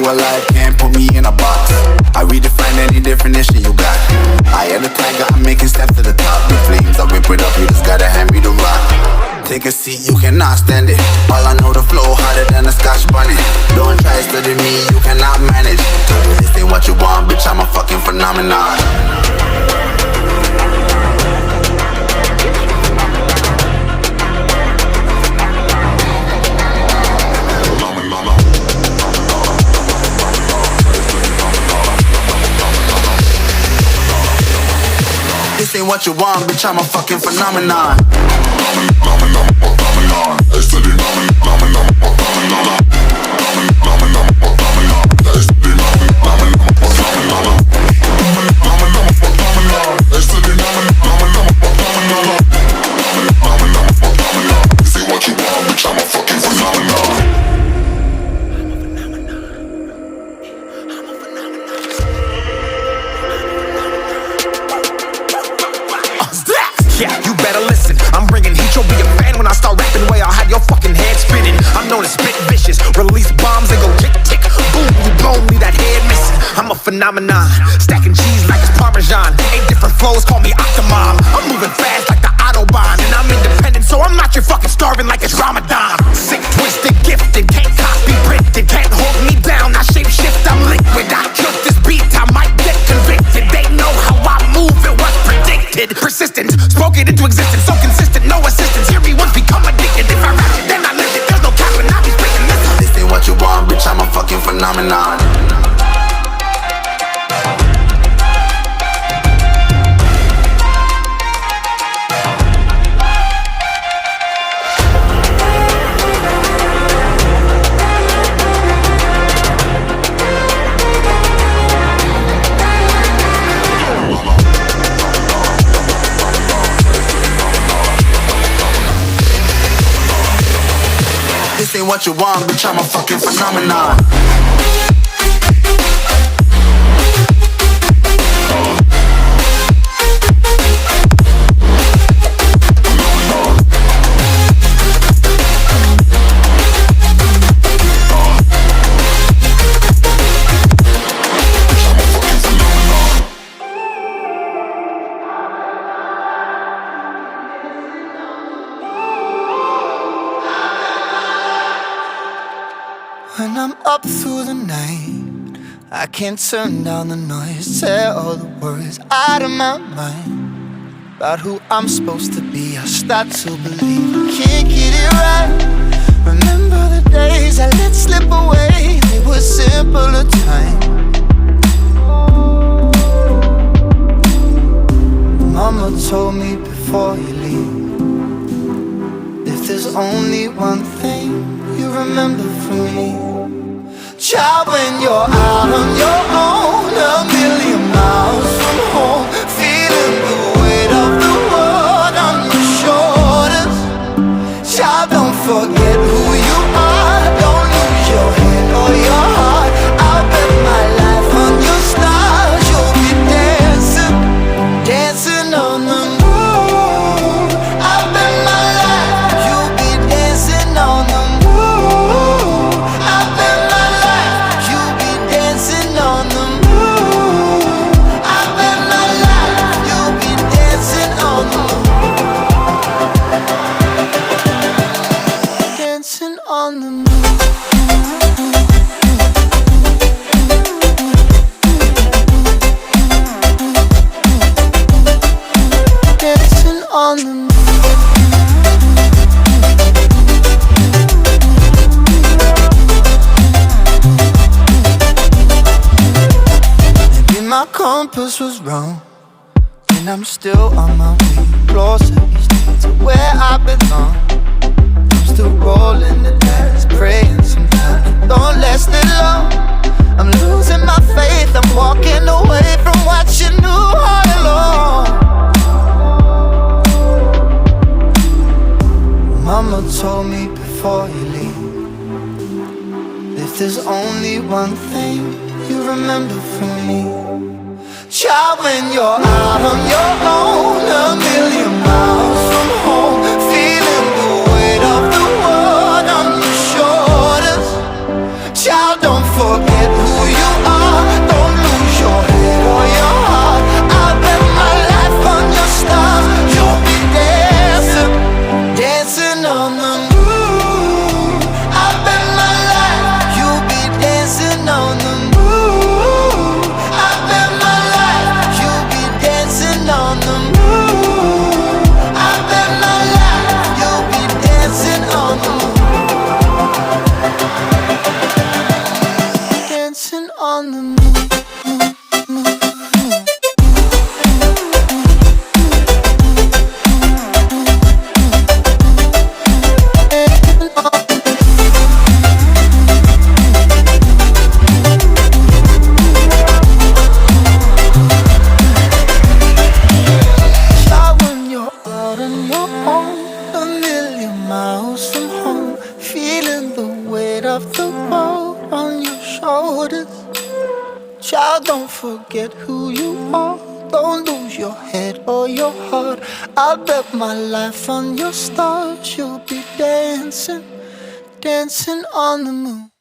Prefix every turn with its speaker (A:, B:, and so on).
A: alive, can't put me in a box. I redefine any definition you got. I am the tiger, I'm making steps to the top. The flames, I whip it up, you just gotta hand me the rock. Take a seat, you cannot stand it. All I know, the flow harder than a Scotch bonnet. Don't try study me, you cannot manage. This ain't what you want, bitch, I'm a fucking phenomenon. This ain't what you want, bitch, I'm a fucking phenomenon.
B: Yeah, you better listen. I'm bringing heat, you'll be a fan when I start rapping. Way I'll have your fucking head spinning. I'm known as spit vicious, release bombs and go tick tick. Boom, you blown me that head missing. I'm a phenomenon, stacking cheese like it's Parmesan. 8 different flows, call me Octomom. I'm moving fast like the Autobahn, and I'm independent, so I'm not your fucking starving like it's Ramadan. Sick, twisted, gifted, can't copy, printed, can't hold me down. I shape shift, I'm liquid. I killed this beat, I might get convicted. They know how I move, it was predicted. Persistent, spoke it into existence, so consistent, no assistance. Hear me once, become addicted. If I rap it, then I live it. There's no cap when I be speaking.
A: This ain't what you want, bitch, I'm a fucking phenomenon. This ain't what you want, bitch, I'm a fucking phenomenon.
C: When I'm up through the night, I can't turn down the noise. Say all the words out of my mind about who I'm supposed to be. I start to believe I can't get it right. Remember the days I let slip away. They were simpler times. Mama told me before you leave, if there's only one thing you remember from me, child, when you're out on your own, a million miles from home, feeling the weight of the world on your shoulders. Child, don't forget who you are, don't lose your head or your heart. I'll bet my life on your stars. You'll be dancing, dancing on the moon. I'll bet my life you'll be dancing on the moon. I'll bet my life you'll be dancing on the moon. I'll bet my life you'll be dancing on the moon. Dancing on the moon. Dancing on the moon. Maybe my compass was wrong, and I'm still on my way closer each day to where I belong. I'm still rolling the dice, praying sometimes it don't last it long. I'm losing my faith, I'm walking away from what you knew all along. Mama told me before you leave, if there's only one thing you remember from me, child, when you're out on your own, a million miles from home, feeling the weight of the world on your shoulders. Child, don't forget miles from home, feeling the weight of the world on your shoulders. Child, don't forget who you are. Don't lose your head or your heart. I bet my life on your stars. You'll be dancing, dancing on the moon.